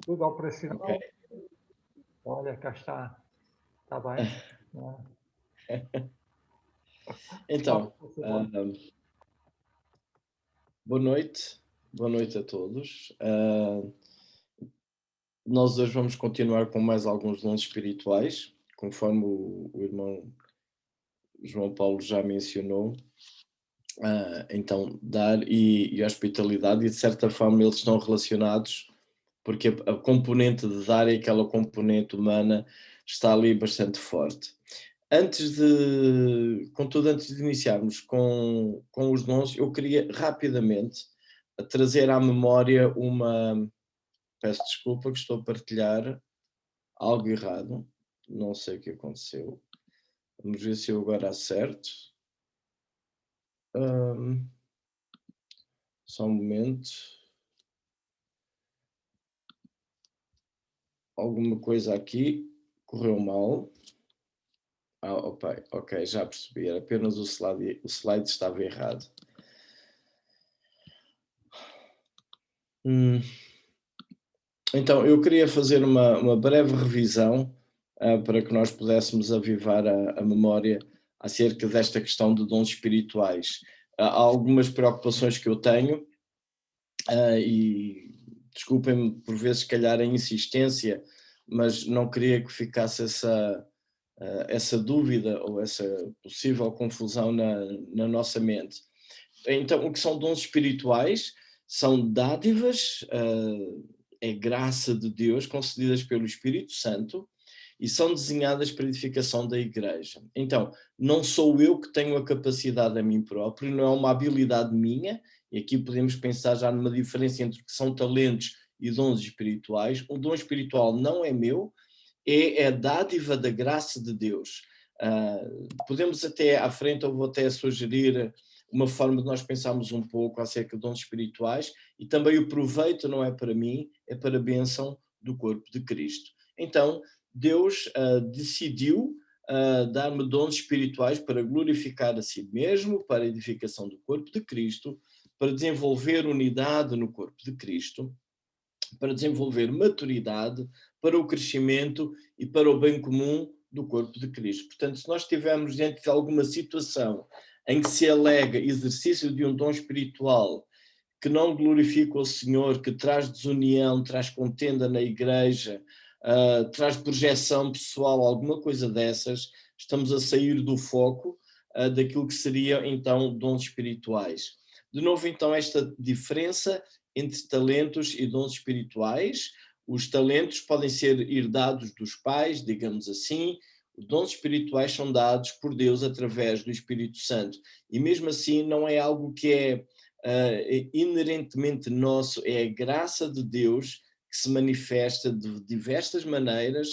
Tudo Ok. operacional? Olha, cá está. Está bem? Então, Por favor. boa noite. Boa noite a todos. Nós hoje vamos continuar com mais alguns dons espirituais, conforme o irmão João Paulo já mencionou. Então, dar e hospitalidade, e de certa forma eles estão relacionados, porque a componente de dar e aquela componente humana está ali bastante forte. Contudo, antes de iniciarmos com os dons, eu queria rapidamente trazer à memória uma. Peço desculpa que estou a partilhar algo errado, não sei o que aconteceu. Vamos ver se eu agora acerto. Hum, Só um momento. Alguma coisa aqui correu mal. Opa, ok, já percebi, era apenas o slide estava errado. Hum, Então, eu queria fazer uma breve revisão, para que nós pudéssemos avivar a memória acerca desta questão de dons espirituais. Há algumas preocupações que eu tenho, e desculpem-me por vezes, se calhar, a insistência, mas não queria que ficasse essa dúvida ou essa possível confusão na nossa mente. Então, o que são dons espirituais? São dádivas, é graça de Deus concedidas pelo Espírito Santo e são desenhadas para a edificação da igreja. Então, não sou eu que tenho a capacidade a mim próprio, não é uma habilidade minha, e aqui podemos pensar já numa diferença entre o que são talentos e dons espirituais. O dom espiritual não é meu, é a dádiva da graça de Deus. Podemos até à frente, eu vou até sugerir uma forma de nós pensarmos um pouco acerca de dons espirituais, e também o proveito não é para mim, é para a bênção do corpo de Cristo. Então, Deus decidiu dar-me dons espirituais para glorificar a si mesmo, para a edificação do corpo de Cristo, para desenvolver unidade no corpo de Cristo, para desenvolver maturidade, para o crescimento e para o bem comum do corpo de Cristo. Portanto, se nós estivermos diante de alguma situação em que se alega exercício de um dom espiritual que não glorifica o Senhor, que traz desunião, traz contenda na igreja, traz projeção pessoal, alguma coisa dessas, estamos a sair do foco daquilo que seria então dons espirituais. De novo, então, esta diferença entre talentos e dons espirituais. Os talentos podem ser herdados dos pais, digamos assim. Os dons espirituais são dados por Deus através do Espírito Santo. E mesmo assim não é algo que é inerentemente nosso, é a graça de Deus que se manifesta de diversas maneiras,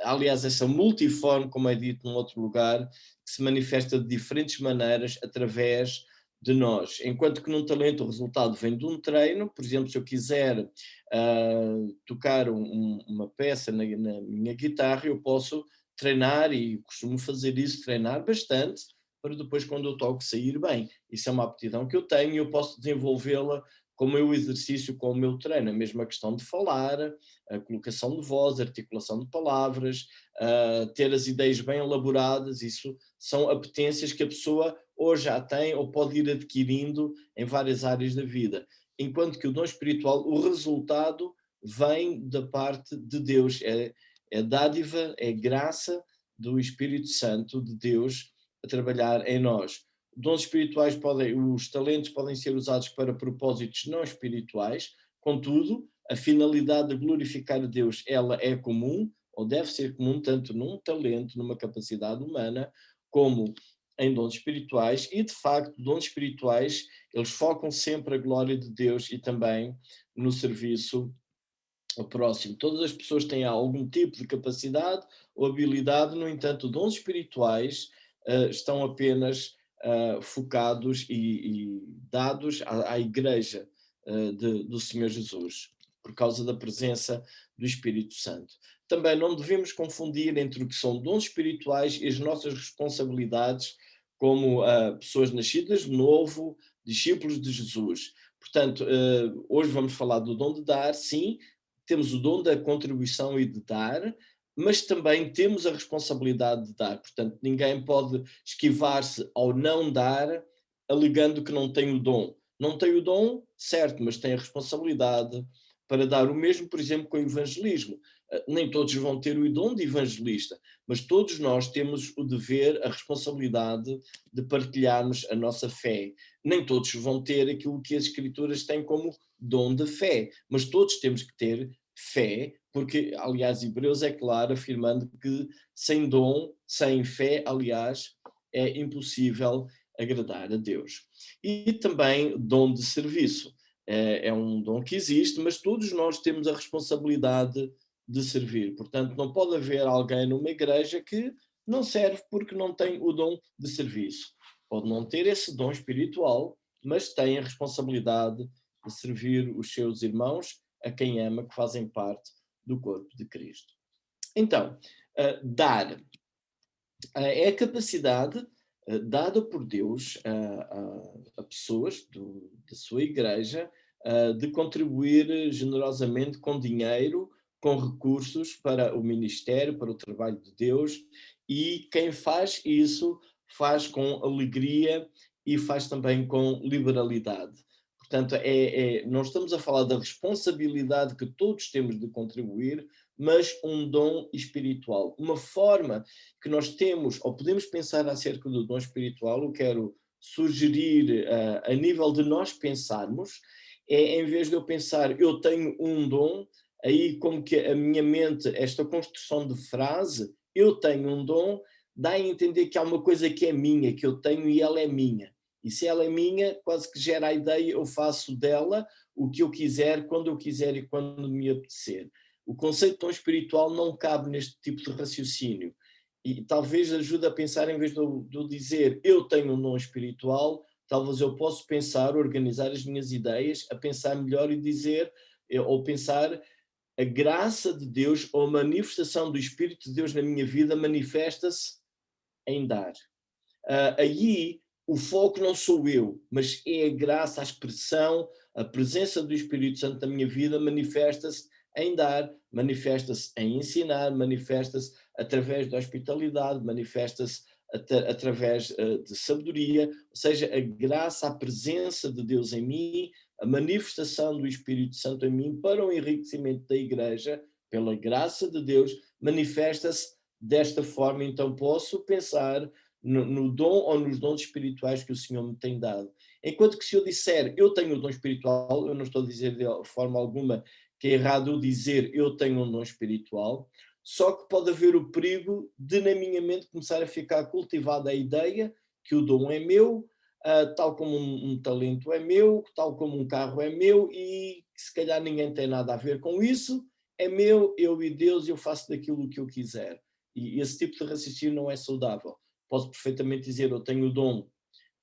aliás, essa multiforme, como é dito num outro lugar, que se manifesta de diferentes maneiras através de nós. Enquanto que num talento o resultado vem de um treino, por exemplo, se eu quiser tocar uma peça na minha guitarra, eu posso treinar, e costumo fazer isso, treinar bastante, para depois, quando eu toco, sair bem. Isso é uma aptidão que eu tenho e eu posso desenvolvê-la com o meu exercício, com o meu treino. A mesma questão de falar, a colocação de voz, a articulação de palavras, ter as ideias bem elaboradas, isso são apetências que a pessoa ou já tem ou pode ir adquirindo em várias áreas da vida. Enquanto que o dom espiritual, o resultado vem da parte de Deus, é dádiva, é graça do Espírito Santo de Deus a trabalhar em nós. Dons espirituais os talentos podem ser usados para propósitos não espirituais, contudo, a finalidade de glorificar a Deus, ela é comum, ou deve ser comum, tanto num talento, numa capacidade humana, como em dons espirituais, e de facto, dons espirituais, eles focam sempre a glória de Deus e também no serviço ao próximo. Todas as pessoas têm algum tipo de capacidade ou habilidade, no entanto, dons espirituais estão apenas focados e dados à igreja do Senhor Jesus, por causa da presença do Espírito Santo. Também não devemos confundir entre o que são dons espirituais e as nossas responsabilidades como pessoas nascidas de novo, discípulos de Jesus. Portanto, hoje vamos falar do dom de dar, sim, temos o dom da contribuição e de dar, mas também temos a responsabilidade de dar. Portanto, ninguém pode esquivar-se ao não dar, alegando que não tem o dom. Não tem o dom, certo, mas tem a responsabilidade para dar o mesmo, por exemplo, com o evangelismo. Nem todos vão ter o dom de evangelista, mas todos nós temos o dever, a responsabilidade de partilharmos a nossa fé. Nem todos vão ter aquilo que as Escrituras têm como dom de fé, mas todos temos que ter fé, porque, aliás, Hebreus é claro, afirmando que sem dom, sem fé, aliás, é impossível agradar a Deus. E também dom de serviço. É um dom que existe, mas todos nós temos a responsabilidade de servir. Portanto, não pode haver alguém numa igreja que não serve porque não tem o dom de serviço. Pode não ter esse dom espiritual, mas tem a responsabilidade de servir os seus irmãos, a quem ama, que fazem parte do corpo de Cristo. Então, dar é a capacidade dada por Deus a pessoas da sua igreja de contribuir generosamente com dinheiro, com recursos para o ministério, para o trabalho de Deus, e quem faz isso faz com alegria e faz também com liberalidade. Portanto, não estamos a falar da responsabilidade que todos temos de contribuir, mas um dom espiritual, uma forma que nós temos, ou podemos pensar acerca do dom espiritual. Eu quero sugerir, a nível de nós pensarmos, em vez de eu pensar, eu tenho um dom, aí como que a minha mente, esta construção de frase, eu tenho um dom, dá a entender que há uma coisa que é minha, que eu tenho e ela é minha. E se ela é minha, quase que gera a ideia, eu faço dela o que eu quiser, quando eu quiser e quando me apetecer. O conceito de dom espiritual não cabe neste tipo de raciocínio. E talvez ajude a pensar, em vez de eu dizer eu tenho um dom espiritual, talvez eu possa pensar, organizar as minhas ideias, a pensar melhor e dizer, ou pensar, a graça de Deus ou a manifestação do Espírito de Deus na minha vida manifesta-se em dar. Aí o foco não sou eu, mas é a graça, a expressão, a presença do Espírito Santo na minha vida manifesta-se em dar, manifesta-se em ensinar, manifesta-se através da hospitalidade, manifesta-se através de sabedoria, ou seja, a graça, a presença de Deus em mim, a manifestação do Espírito Santo em mim para o enriquecimento da igreja, pela graça de Deus, manifesta-se desta forma. Então posso pensar no dom ou nos dons espirituais que o Senhor me tem dado. Enquanto que se eu disser eu tenho um dom espiritual, eu não estou a dizer de forma alguma que é errado eu dizer eu tenho um dom espiritual, só que pode haver o perigo de na minha mente começar a ficar cultivada a ideia que o dom é meu, tal como um talento é meu, tal como um carro é meu, e que se calhar ninguém tem nada a ver com isso, é meu, eu e Deus, eu faço daquilo que eu quiser. E esse tipo de raciocínio não é saudável. Posso perfeitamente dizer eu tenho o dom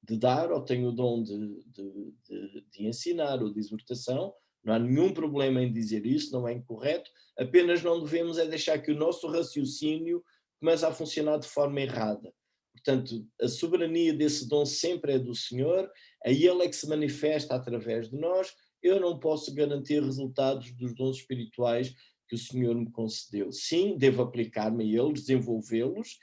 de dar, ou tenho o dom de ensinar, ou de exortação. Não há nenhum problema em dizer isso, não é incorreto, apenas não devemos é deixar que o nosso raciocínio comece a funcionar de forma errada. Portanto, a soberania desse dom sempre é do Senhor, a Ele é que se manifesta através de nós. Eu não posso garantir resultados dos dons espirituais que o Senhor me concedeu. Sim, devo aplicar-me a eles, desenvolvê-los,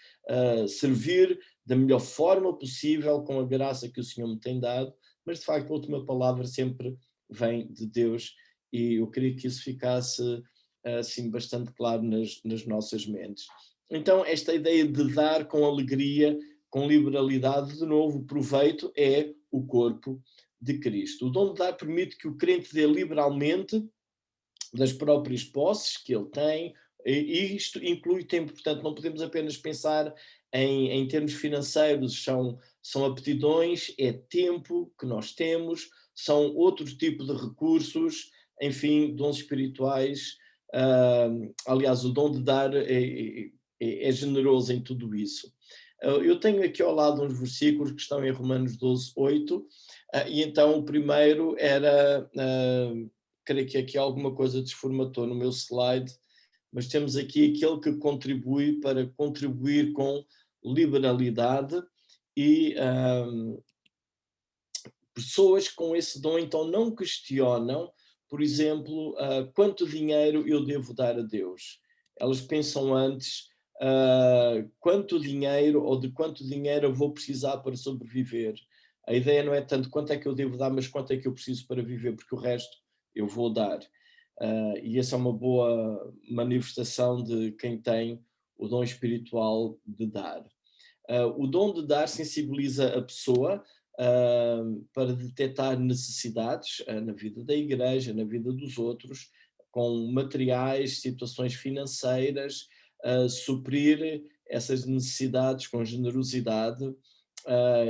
servir da melhor forma possível com a graça que o Senhor me tem dado, mas de facto a última palavra sempre vem de Deus, e eu queria que isso ficasse assim bastante claro nas nossas mentes. Então esta ideia de dar com alegria, com liberalidade, de novo, o proveito é o corpo de Cristo. O dom de dar permite que o crente dê liberalmente das próprias posses que ele tem, e isto inclui tempo. Portanto não podemos apenas pensar em termos financeiros, são aptidões, é tempo que nós temos, são outro tipo de recursos, enfim, dons espirituais. Aliás, o dom de dar é generoso em tudo isso. Eu tenho aqui ao lado uns versículos que estão em Romanos 12:8, e então o primeiro era, creio que aqui alguma coisa desformatou no meu slide, mas temos aqui aquele que contribui para contribuir com liberalidade, e pessoas com esse dom então não questionam, por exemplo, quanto dinheiro eu devo dar a Deus? Elas pensam antes quanto dinheiro ou de quanto dinheiro eu vou precisar para sobreviver. A ideia não é tanto quanto é que eu devo dar, mas quanto é que eu preciso para viver, porque o resto eu vou dar. E essa é uma boa manifestação de quem tem o dom espiritual de dar. O dom de dar sensibiliza a pessoa para detectar necessidades na vida da igreja, na vida dos outros, com materiais, situações financeiras, suprir essas necessidades com generosidade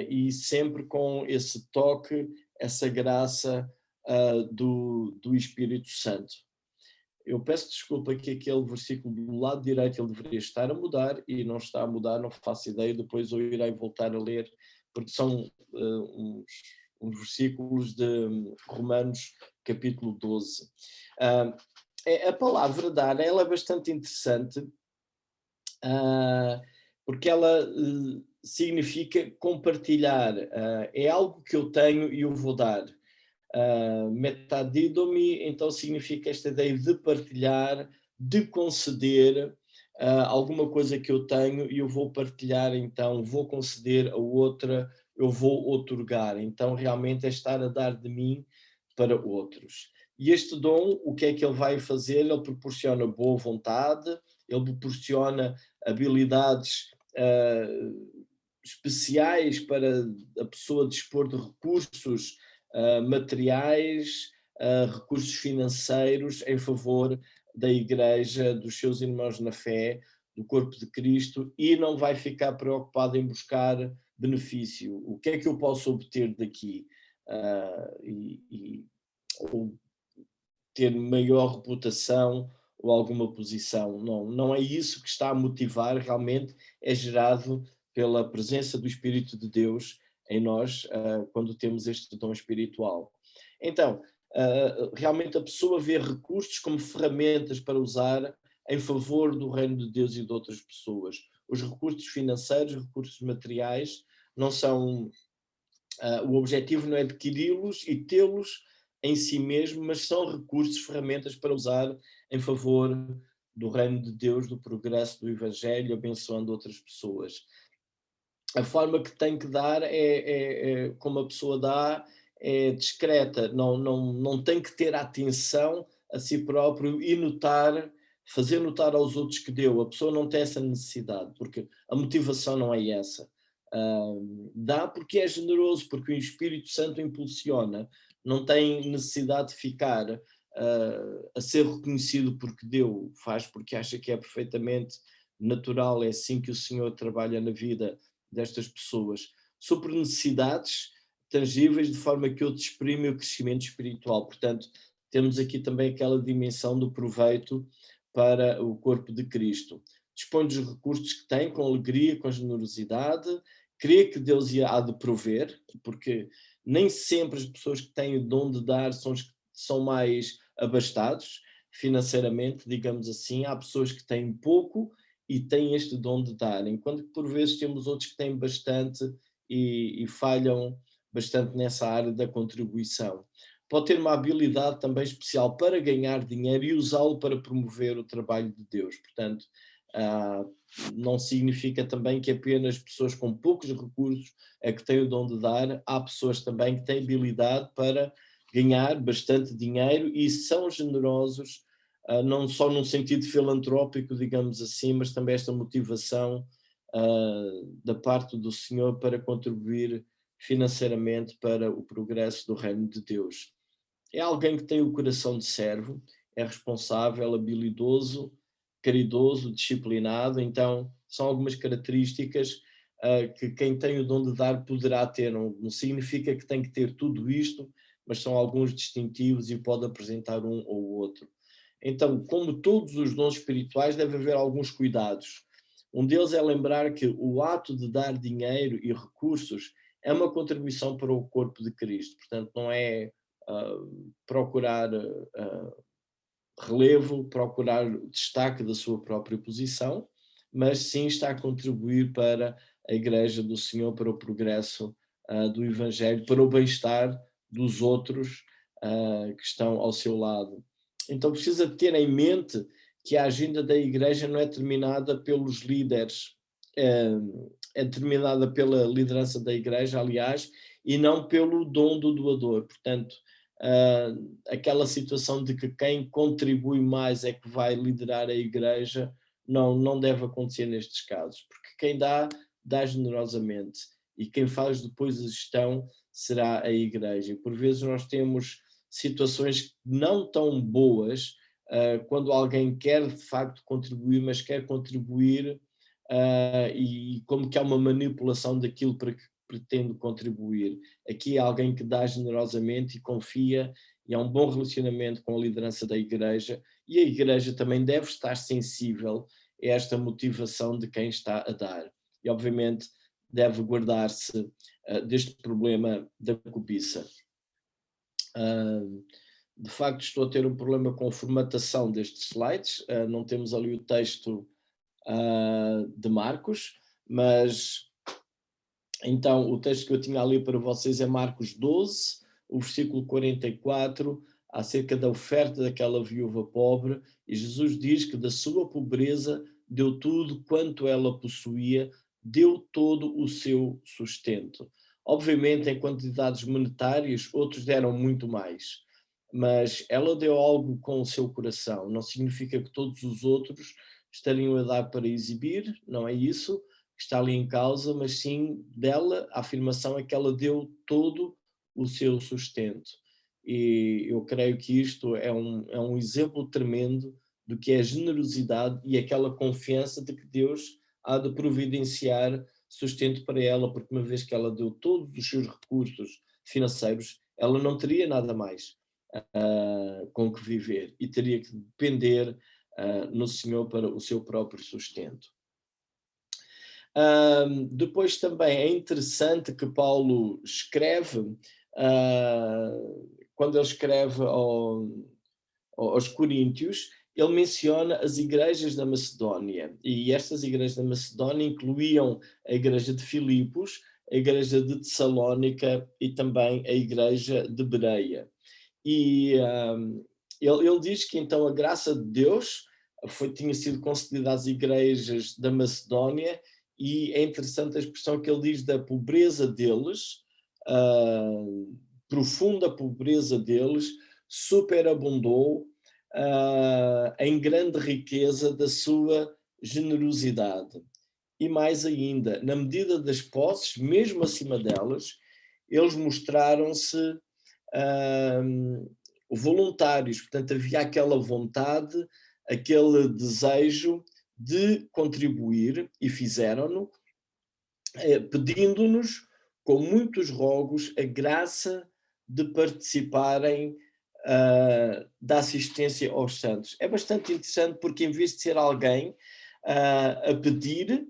e sempre com esse toque, essa graça do Espírito Santo. Eu peço desculpa que aquele versículo do lado direito ele deveria estar a mudar e não está a mudar, não faço ideia, depois eu irei voltar a ler, porque são uns versículos de Romanos capítulo 12. A palavra dar, ela é bastante interessante, porque ela significa compartilhar, é algo que eu tenho e eu vou dar. Metadidomi, então significa esta ideia de partilhar, de conceder alguma coisa que eu tenho e eu vou partilhar, então vou conceder a outra, eu vou outorgar. Então realmente é estar a dar de mim para outros. E este dom, o que é que ele vai fazer? Ele proporciona boa vontade, ele proporciona habilidades especiais para a pessoa dispor de recursos materiais, recursos financeiros em favor da igreja, dos seus irmãos na fé, do corpo de Cristo, e não vai ficar preocupado em buscar benefício. O que é que eu posso obter daqui? Ou ter maior reputação ou alguma posição. Não é isso que está a motivar, realmente é gerado pela presença do Espírito de Deus em nós quando temos este dom espiritual. Então, realmente a pessoa vê recursos como ferramentas para usar em favor do reino de Deus e de outras pessoas. Os recursos financeiros, recursos materiais, não são... o objetivo não é adquiri-los e tê-los em si mesmo, mas são recursos, ferramentas para usar em favor do reino de Deus, do progresso do Evangelho, abençoando outras pessoas. A forma que tem que dar como a pessoa dá, é discreta, não tem que ter atenção a si próprio e fazer notar aos outros que deu. A pessoa não tem essa necessidade, porque a motivação não é essa. Dá porque é generoso, porque o Espírito Santo impulsiona, não tem necessidade de ficar a ser reconhecido porque deu, faz porque acha que é perfeitamente natural, é assim que o Senhor trabalha na vida destas pessoas, sobre necessidades tangíveis, de forma que outros exprimem o crescimento espiritual. Portanto, temos aqui também aquela dimensão do proveito para o corpo de Cristo. Dispõe dos recursos que tem, com alegria, com generosidade, crê que Deus há de prover, porque nem sempre as pessoas que têm o dom de dar são mais abastados financeiramente, digamos assim. Há pessoas que têm pouco e têm este dom de dar, enquanto que por vezes temos outros que têm bastante e falham bastante nessa área da contribuição. Pode ter uma habilidade também especial para ganhar dinheiro e usá-lo para promover o trabalho de Deus. Portanto, não significa também que apenas pessoas com poucos recursos é que têm o dom de dar. Há pessoas também que têm habilidade para ganhar bastante dinheiro e são generosos, não só num sentido filantrópico, digamos assim, mas também esta motivação da parte do Senhor para contribuir financeiramente para o progresso do reino de Deus. É alguém que tem o coração de servo, é responsável, habilidoso, caridoso, disciplinado. Então são algumas características que quem tem o dom de dar poderá ter. Não significa que tem que ter tudo isto, mas são alguns distintivos e pode apresentar um ou outro. Então, como todos os dons espirituais, deve haver alguns cuidados. Um deles é lembrar que o ato de dar dinheiro e recursos é uma contribuição para o corpo de Cristo. Portanto, não é procurar relevo, procurar destaque da sua própria posição, mas sim está a contribuir para a Igreja do Senhor, para o progresso do Evangelho, para o bem-estar dos outros que estão ao seu lado. Então precisa ter em mente que a agenda da igreja não é determinada pelos líderes, é determinada pela liderança da igreja, aliás, e não pelo dom do doador. Portanto, aquela situação de que quem contribui mais é que vai liderar a igreja, não deve acontecer nestes casos, porque quem dá generosamente, e quem faz depois a gestão será a igreja. E por vezes nós temos situações não tão boas, quando alguém quer de facto contribuir, mas quer contribuir e como que há uma manipulação daquilo para que pretende contribuir. Aqui há alguém que dá generosamente e confia, e há um bom relacionamento com a liderança da igreja, e a igreja também deve estar sensível a esta motivação de quem está a dar. E obviamente deve guardar-se deste problema da cobiça. De facto estou a ter um problema com a formatação destes slides, não temos ali o texto de Marcos, mas então o texto que eu tinha ali para vocês é Marcos 12, o versículo 44, acerca da oferta daquela viúva pobre, e Jesus diz que da sua pobreza deu tudo quanto ela possuía, deu todo o seu sustento. Obviamente, em quantidades monetárias, outros deram muito mais, mas ela deu algo com o seu coração. Não significa que todos os outros estariam a dar para exibir, não é isso que está ali em causa, mas sim dela, a afirmação é que ela deu todo o seu sustento. E eu creio que isto é um exemplo tremendo do que é generosidade e aquela confiança de que Deus há de providenciar sustento para ela, porque uma vez que ela deu todos os seus recursos financeiros, ela não teria nada mais com que viver e teria que depender no Senhor para o seu próprio sustento. Depois também é interessante que Paulo escreve, quando ele escreve aos Coríntios, ele menciona as igrejas da Macedónia, e estas igrejas da Macedónia incluíam a igreja de Filipos, a igreja de Tessalónica e também a igreja de Bereia. E ele diz que então a graça de Deus tinha sido concedida às igrejas da Macedónia, e é interessante a expressão que ele diz da pobreza deles, profunda pobreza deles, superabundou em grande riqueza da sua generosidade. E mais ainda, na medida das posses, mesmo acima delas, eles mostraram-se voluntários, portanto havia aquela vontade, aquele desejo de contribuir, e fizeram-no, pedindo-nos com muitos rogos a graça de participarem da assistência aos santos. É bastante interessante porque em vez de ser alguém a pedir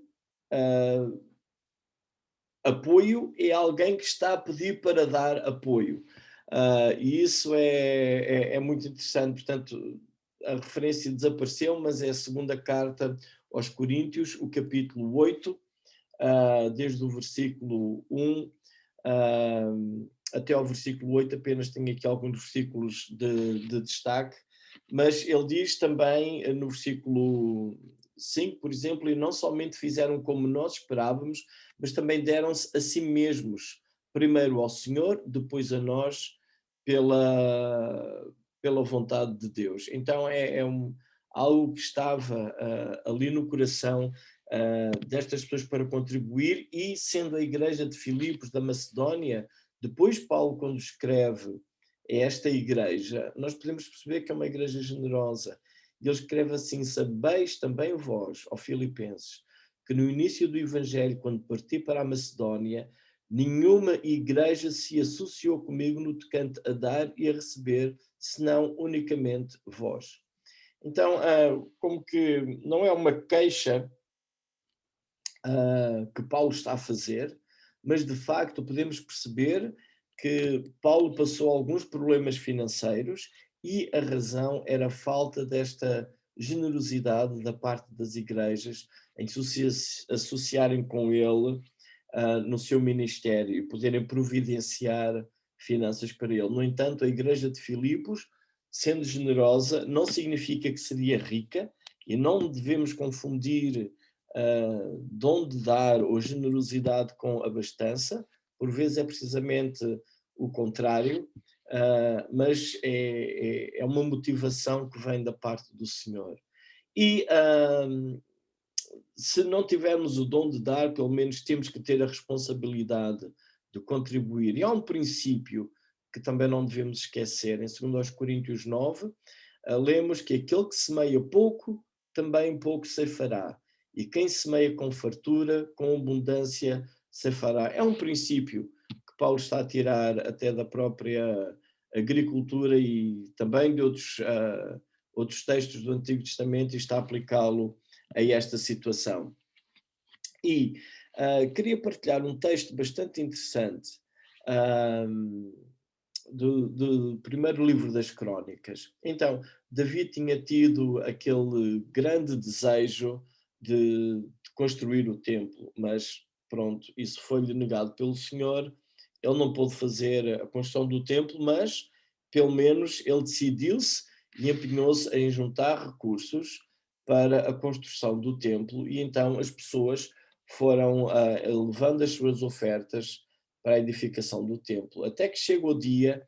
apoio, é alguém que está a pedir para dar apoio. E isso é muito interessante. Portanto, a referência desapareceu, mas é a segunda carta aos Coríntios, o capítulo 8, desde o versículo 1 até ao versículo 8, apenas tenho aqui alguns versículos de destaque, mas ele diz também no versículo 5, por exemplo, e não somente fizeram como nós esperávamos, mas também deram-se a si mesmos, primeiro ao Senhor, depois a nós, pela vontade de Deus. Então algo que estava ali no coração destas pessoas para contribuir, e sendo a igreja de Filipos da Macedónia, depois Paulo, quando escreve esta igreja, nós podemos perceber que é uma igreja generosa. Ele escreve assim: sabeis também vós, ó Filipenses, que no início do Evangelho, quando parti para a Macedónia, nenhuma igreja se associou comigo no tocante a dar e a receber, senão unicamente vós. Então, como que não é uma queixa que Paulo está a fazer, mas de facto podemos perceber que Paulo passou alguns problemas financeiros e a razão era a falta desta generosidade da parte das igrejas em se associarem com ele no seu ministério e poderem providenciar finanças para ele. No entanto, a igreja de Filipos, sendo generosa, não significa que seria rica, e não devemos confundir dom de dar ou generosidade com abastança. Por vezes é precisamente o contrário, mas é uma motivação que vem da parte do Senhor. E se não tivermos o dom de dar, pelo menos temos que ter a responsabilidade de contribuir. E há um princípio que também não devemos esquecer. Em 2 Coríntios 9, lemos que aquele que semeia pouco, também pouco ceifará. E quem semeia com fartura, com abundância, ceifará. É um princípio que Paulo está a tirar até da própria agricultura e também de outros textos do Antigo Testamento, e está a aplicá-lo a esta situação. E queria partilhar um texto bastante interessante do primeiro livro das Crónicas. Então, Davi tinha tido aquele grande desejo de construir o templo, mas pronto, isso foi-lhe negado pelo Senhor. Ele não pôde fazer a construção do templo, mas pelo menos ele decidiu-se e empenhou-se em juntar recursos para a construção do templo, e então as pessoas foram levando as suas ofertas para a edificação do templo, até que chega o dia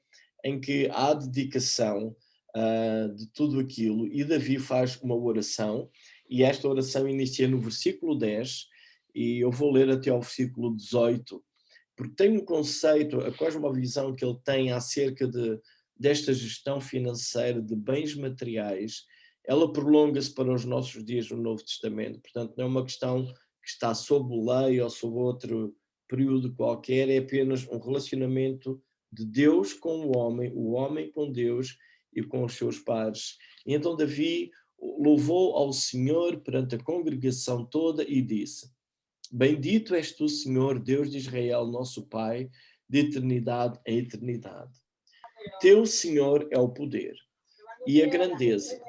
em que há a dedicação de tudo aquilo, e Davi faz uma oração, e esta oração inicia no versículo 10, e eu vou ler até ao versículo 18, porque tem um conceito, a cosmovisão que ele tem acerca desta gestão financeira de bens materiais, ela prolonga-se para os nossos dias no Novo Testamento. Portanto, não é uma questão que está sob lei ou sob outro período qualquer, é apenas um relacionamento de Deus com o homem com Deus e com os seus pares. E então Davi louvou ao Senhor perante a congregação toda e disse: Bendito és tu, Senhor, Deus de Israel, nosso Pai, de eternidade em eternidade. Teu, Senhor, é o poder e a grandeza,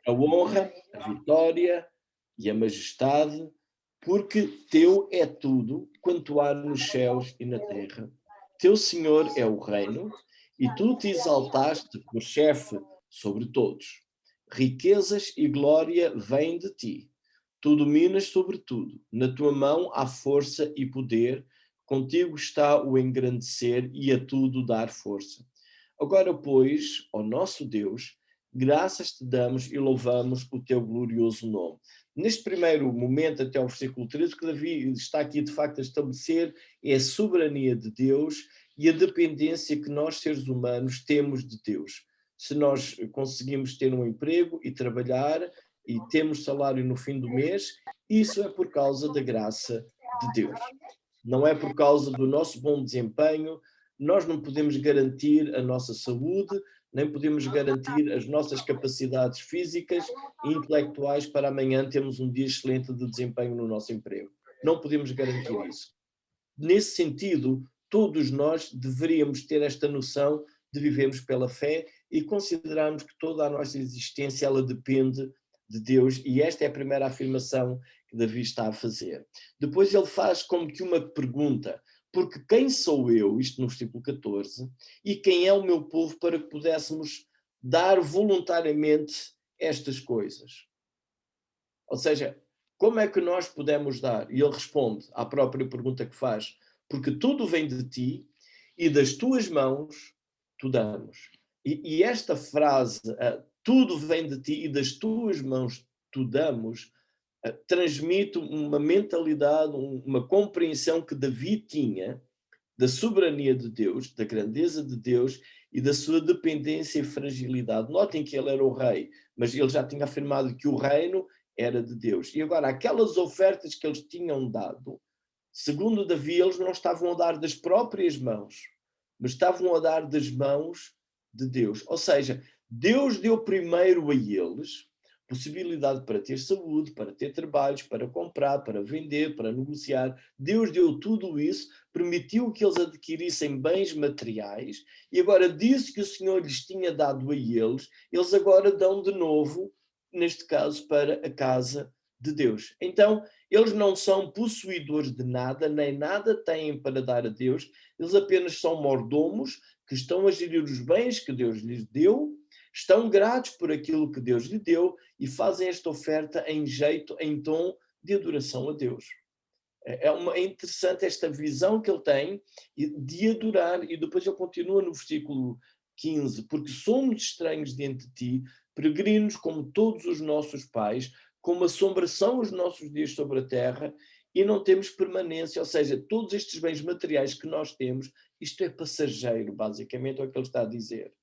a honra, a vitória e a majestade, porque teu é tudo quanto há nos céus e na terra. Teu, Senhor, é o reino, e tu te exaltaste por chefe sobre todos. Riquezas e glória vêm de ti. Tu dominas sobre tudo. Na tua mão há força e poder. Contigo está o engrandecer e a tudo dar força. Agora, pois, ó nosso Deus, graças te damos e louvamos o teu glorioso nome. Neste primeiro momento, até ao versículo 13, o que Davi está aqui de facto a estabelecer é a soberania de Deus e a dependência que nós, seres humanos, temos de Deus. Se nós conseguimos ter um emprego e trabalhar e temos salário no fim do mês, isso é por causa da graça de Deus. Não é por causa do nosso bom desempenho. Nós não podemos garantir a nossa saúde, nem podemos garantir as nossas capacidades físicas e intelectuais para amanhã termos um dia excelente de desempenho no nosso emprego. Não podemos garantir isso. Nesse sentido, todos nós deveríamos ter esta noção de vivermos pela fé e considerarmos que toda a nossa existência ela depende de Deus, e esta é a primeira afirmação que Davi está a fazer. Depois ele faz como que uma pergunta: porque quem sou eu, isto no versículo 14, e quem é o meu povo para que pudéssemos dar voluntariamente estas coisas? Ou seja, como é que nós podemos dar? E ele responde à própria pergunta que faz: porque tudo vem de ti e das tuas mãos tu damos. E esta frase, tudo vem de ti e das tuas mãos tu damos, transmite uma mentalidade, uma compreensão que Davi tinha da soberania de Deus, da grandeza de Deus e da sua dependência e fragilidade. Notem que ele era o rei, mas ele já tinha afirmado que o reino era de Deus. E agora, aquelas ofertas que eles tinham dado, segundo Davi, eles não estavam a dar das próprias mãos, mas estavam a dar das mãos de Deus. Ou seja, Deus deu primeiro a eles possibilidade para ter saúde, para ter trabalhos, para comprar, para vender, para negociar. Deus deu tudo isso, permitiu que eles adquirissem bens materiais, e agora disse que o Senhor lhes tinha dado a eles agora dão de novo, neste caso, para a casa de Deus. Então, eles não são possuidores de nada, nem nada têm para dar a Deus, eles apenas são mordomos que estão a gerir os bens que Deus lhes deu, estão gratos por aquilo que Deus lhe deu e fazem esta oferta em jeito, em tom de adoração a Deus. É interessante esta visão que ele tem de adorar, e depois ele continua no versículo 15, porque somos estranhos diante de ti, peregrinos como todos os nossos pais, como assombração os nossos dias sobre a terra, e não temos permanência, ou seja, todos estes bens materiais que nós temos, isto é passageiro, basicamente, é o que ele está a dizer.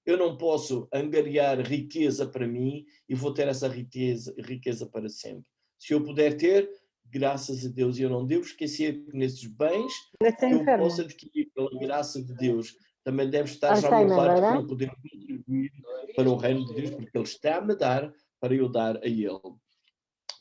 Eu não posso angariar riqueza para mim e vou ter essa riqueza para sempre. Se eu puder ter, graças a Deus, e eu não devo esquecer que nesses bens que eu posso adquirir pela graça de Deus, também deve estar já uma parte para eu poder contribuir para o reino de Deus, porque Ele está a me dar para eu dar a Ele.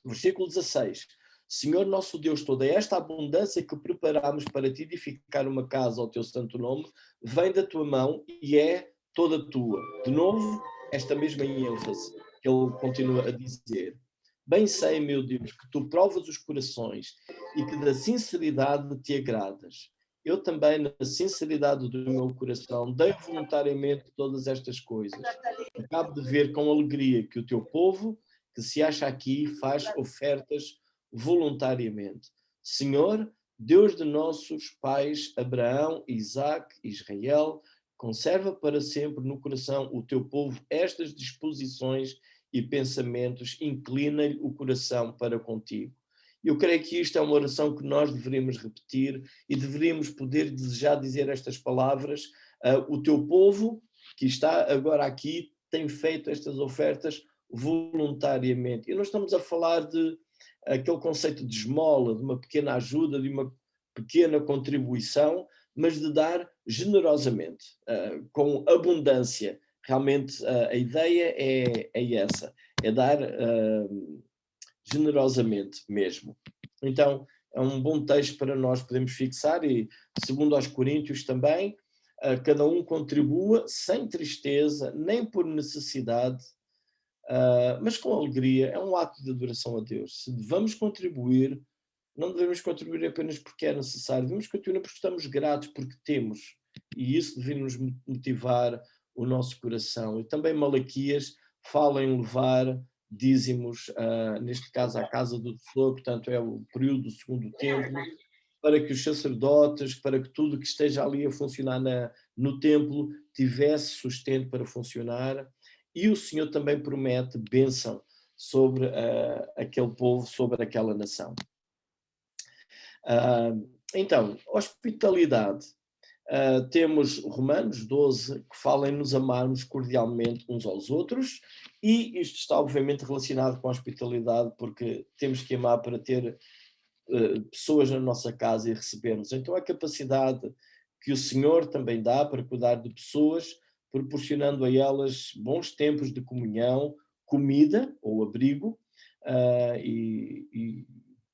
Versículo 16. Senhor nosso Deus, toda esta abundância que preparamos para te edificar uma casa ao teu santo nome, vem da tua mão e é toda tua. De novo, esta mesma ênfase que ele continua a dizer. Bem sei, meu Deus, que tu provas os corações e que da sinceridade te agradas. Eu também, na sinceridade do meu coração, dei voluntariamente todas estas coisas. Acabo de ver com alegria que o teu povo, que se acha aqui, faz ofertas voluntariamente. Senhor, Deus de nossos pais, Abraão, Isaque, Israel, conserva para sempre no coração o teu povo estas disposições e pensamentos, inclina-lhe o coração para contigo. Eu creio que isto é uma oração que nós deveríamos repetir e deveríamos poder desejar dizer estas palavras. O teu povo, que está agora aqui, tem feito estas ofertas voluntariamente. E nós estamos a falar de aquele conceito de esmola, de uma pequena ajuda, de uma pequena contribuição, mas de dar generosamente, com abundância. Realmente a ideia é essa, é dar generosamente mesmo. Então, é um bom texto para nós podermos fixar e, segundo aos Coríntios também, cada um contribua sem tristeza, nem por necessidade, mas com alegria. É um ato de adoração a Deus. Se vamos contribuir, não devemos contribuir apenas porque é necessário, devemos contribuir porque estamos gratos, porque temos. E isso deve nos motivar o nosso coração. E também Malaquias fala em levar dízimos, neste caso à casa do tesouro, portanto é o período do segundo templo, para que os sacerdotes, para que tudo que esteja ali a funcionar no templo tivesse sustento para funcionar. E o Senhor também promete bênção sobre aquele povo, sobre aquela nação. Então, hospitalidade. Temos Romanos 12, que fala em nos amarmos cordialmente uns aos outros, e isto está obviamente relacionado com a hospitalidade, porque temos que amar para ter pessoas na nossa casa e recebermos. Então a capacidade que o Senhor também dá para cuidar de pessoas, proporcionando a elas bons tempos de comunhão, comida ou abrigo, e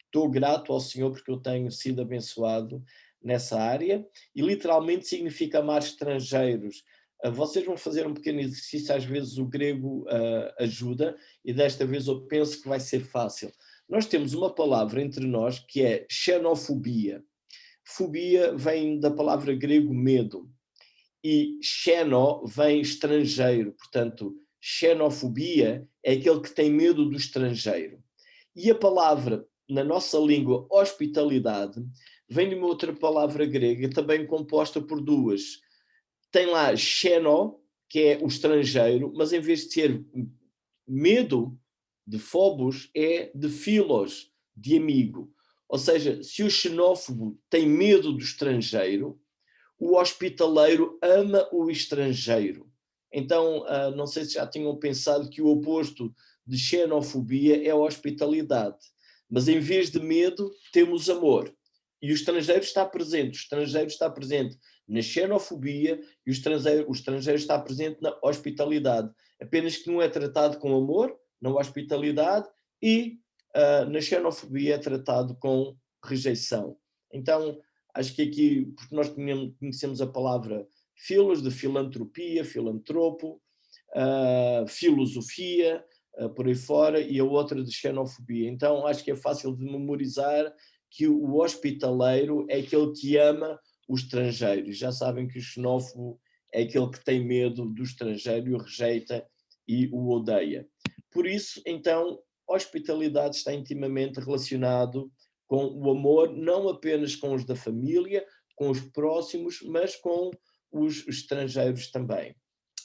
estou grato ao Senhor porque eu tenho sido abençoado nessa área, e literalmente significa amar estrangeiros. Vocês vão fazer um pequeno exercício, às vezes o grego ajuda, e desta vez eu penso que vai ser fácil. Nós temos uma palavra entre nós que é xenofobia. Fobia vem da palavra grego medo, e xeno vem estrangeiro, portanto, xenofobia é aquele que tem medo do estrangeiro. E a palavra, na nossa língua, hospitalidade, vem de uma outra palavra grega, também composta por duas. Tem lá xeno, que é o estrangeiro, mas em vez de ser medo de phobos, é de philos, de amigo. Ou seja, se o xenófobo tem medo do estrangeiro, o hospitaleiro ama o estrangeiro. Então, não sei se já tinham pensado que o oposto de xenofobia é a hospitalidade. Mas em vez de medo, temos amor. E o estrangeiro está presente na xenofobia e o estrangeiro está presente na hospitalidade. Apenas que não é tratado com amor, na hospitalidade, e na xenofobia é tratado com rejeição. Então, acho que aqui, porque nós conhecemos a palavra filos, de filantropia, filantropo, filosofia, por aí fora, e a outra de xenofobia. Então acho que é fácil de memorizar que o hospitaleiro é aquele que ama os estrangeiros. Já sabem que o xenófobo é aquele que tem medo do estrangeiro e o rejeita e o odeia. Por isso, então, hospitalidade está intimamente relacionado com o amor, não apenas com os da família, com os próximos, mas com os estrangeiros também.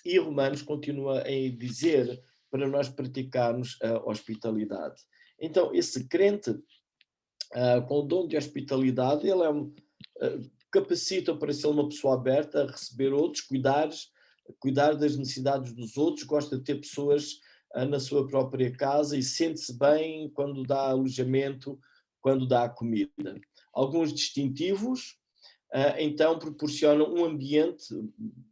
E Romanos continua a dizer para nós praticarmos a hospitalidade. Então, esse crente com o dom de hospitalidade, ele capacita para ser uma pessoa aberta a receber outros, cuidar das necessidades dos outros, gosta de ter pessoas na sua própria casa e sente-se bem quando dá alojamento, quando dá comida. Alguns distintivos, então, proporcionam um ambiente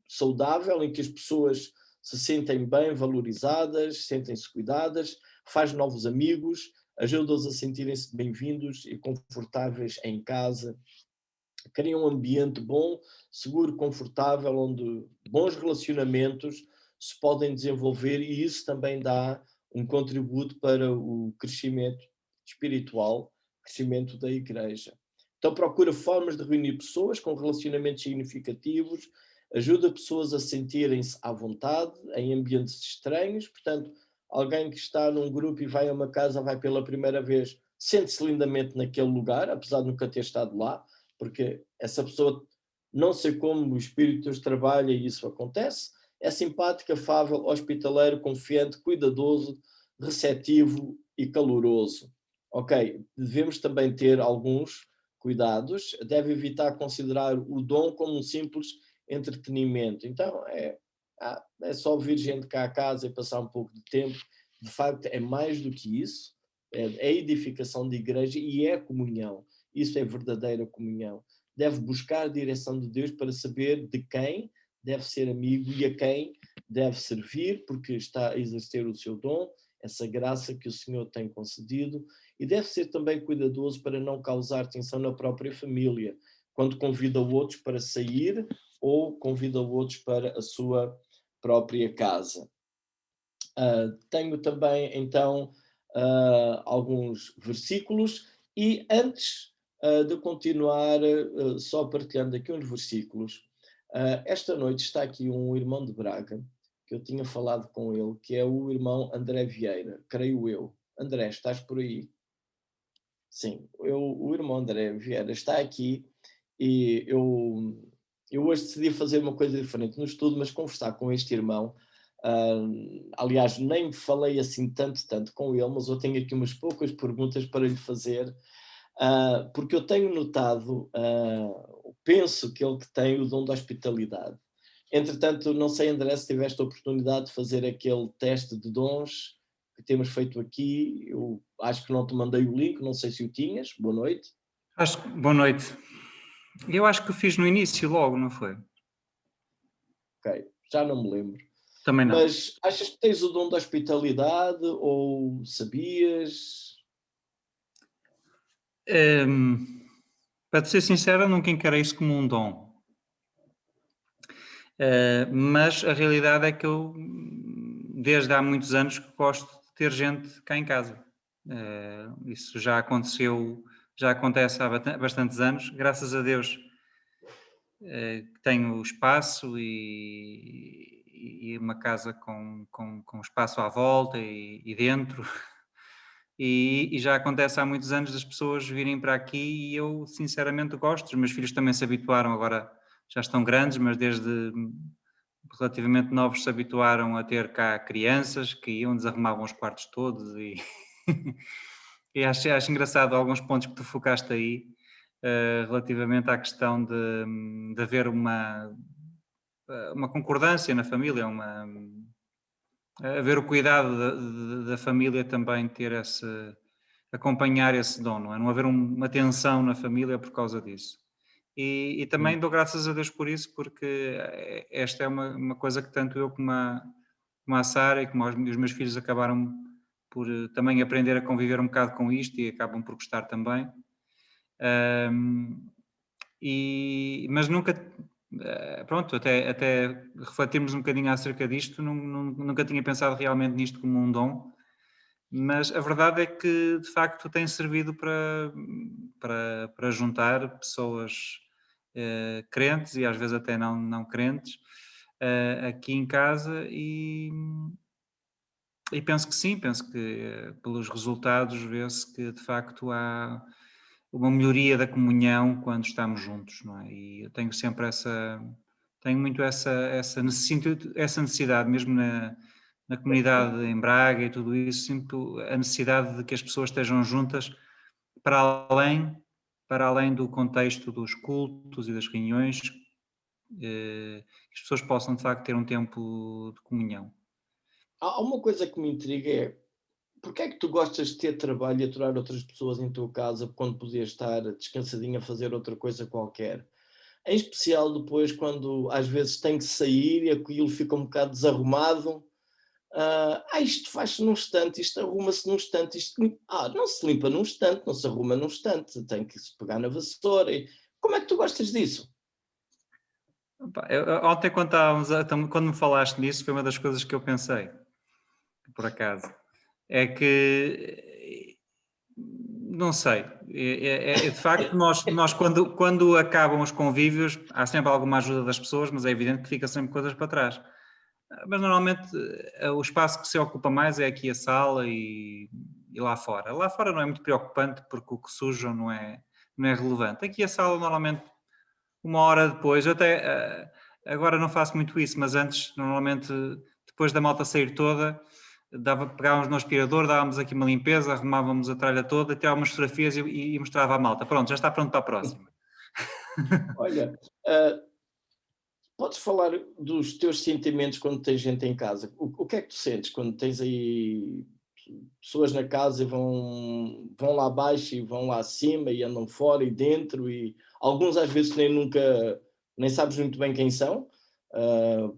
saudável em que as pessoas se sentem bem valorizadas, sentem-se cuidadas, faz novos amigos, ajuda-os a sentirem-se bem-vindos e confortáveis em casa, cria um ambiente bom, seguro, confortável, onde bons relacionamentos se podem desenvolver e isso também dá um contributo para o crescimento espiritual, crescimento da igreja. Então procura formas de reunir pessoas com relacionamentos significativos, ajuda pessoas a sentirem-se à vontade em ambientes estranhos, portanto, alguém que está num grupo e vai a uma casa, vai pela primeira vez, sente-se lindamente naquele lugar, apesar de nunca ter estado lá, porque essa pessoa, não sei como o espírito de Deus trabalha e isso acontece, é simpático, afável, hospitaleiro, confiante, cuidadoso, receptivo e caloroso. Ok, devemos também ter alguns cuidados, deve evitar considerar o dom como um simples entretenimento. Então, é só vir gente cá a casa e passar um pouco de tempo. De facto, é mais do que isso, é a edificação de igreja e é comunhão. Isso é verdadeira comunhão. Deve buscar a direção de Deus para saber de quem deve ser amigo e a quem deve servir, porque está a exercer o seu dom, essa graça que o Senhor tem concedido, e deve ser também cuidadoso para não causar tensão na própria família, quando convida outros para sair ou convida outros para a sua própria casa. Tenho também, então, alguns versículos e antes de continuar, só partilhando aqui uns versículos, esta noite está aqui um irmão de Braga, que eu tinha falado com ele, que é o irmão André Vieira, creio eu. André, estás por aí? Sim, o irmão André Vieira está aqui e eu hoje decidi fazer uma coisa diferente no estudo, mas conversar com este irmão. Aliás, nem falei assim tanto com ele, mas eu tenho aqui umas poucas perguntas para lhe fazer, porque eu tenho notado, penso que ele que tem o dom da hospitalidade. Entretanto, não sei, André, se tiveste a oportunidade de fazer aquele teste de dons que temos feito aqui. Eu acho que não te mandei o link, não sei se o tinhas. Boa noite. Boa noite. Eu acho que o fiz no início logo, não foi? Ok, já não me lembro. Também não. Mas achas que tens o dom da hospitalidade ou sabias? Para ser sincero, eu nunca encarei isso como um dom. Mas a realidade é que eu, desde há muitos anos, que gosto de ter gente cá em casa. Isso já aconteceu, já acontece há bastantes anos. Graças a Deus tenho espaço e uma casa com espaço à volta e dentro. E já acontece há muitos anos das pessoas virem para aqui e eu sinceramente gosto. Os meus filhos também se habituaram, agora já estão grandes, mas desde relativamente novos se habituaram a ter cá crianças que iam, desarrumavam os quartos todos e, e acho engraçado alguns pontos que tu focaste aí relativamente à questão de haver uma concordância na família, haver o cuidado da família também ter acompanhar esse dom, não é? Não haver uma tensão na família por causa disso. E também dou graças a Deus por isso, porque esta é uma coisa que tanto eu como a Sara e como os meus filhos acabaram por também aprender a conviver um bocado com isto e acabam por gostar também. Mas nunca, pronto, até refletirmos um bocadinho acerca disto, nunca tinha pensado realmente nisto como um dom, Mas a verdade é que, de facto, tem servido para juntar pessoas crentes e às vezes até não crentes aqui em casa e penso que sim, penso que pelos resultados vê-se que de facto há uma melhoria da comunhão quando estamos juntos, não é? E eu tenho sempre tenho muito essa necessidade, mesmo na comunidade em Braga e tudo isso, sinto a necessidade de que as pessoas estejam juntas para além, para além do contexto dos cultos e das reuniões, que as pessoas possam de facto ter um tempo de comunhão. Há uma coisa que me intriga é, porque é que tu gostas de ter trabalho e aturar outras pessoas em tua casa quando podias estar descansadinho a fazer outra coisa qualquer? Em especial depois quando às vezes tem que sair e aquilo fica um bocado desarrumado. Isto faz-se num instante, isto arruma-se num instante, não se limpa num instante, não se arruma num instante, tem que se pegar na vassoura. Como é que tu gostas disso? Ontem quando me falaste nisso foi uma das coisas que eu pensei, por acaso, é que não sei, de facto nós quando acabam os convívios há sempre alguma ajuda das pessoas, mas é evidente que fica sempre coisas para trás. Mas normalmente o espaço que se ocupa mais é aqui a sala e lá fora. Lá fora não é muito preocupante porque o que sujam não é relevante. Aqui a sala normalmente uma hora depois, eu até agora não faço muito isso, mas antes normalmente depois da malta sair toda, pegávamos no aspirador, dávamos aqui uma limpeza, arrumávamos a tralha toda, tirávamos fotografias e mostrava à malta. Pronto, já está pronto para a próxima. Olha, podes falar dos teus sentimentos quando tens gente em casa? O que é que tu sentes quando tens aí pessoas na casa e vão lá abaixo e vão lá acima e andam fora e dentro e alguns às vezes nem sabes muito bem quem são,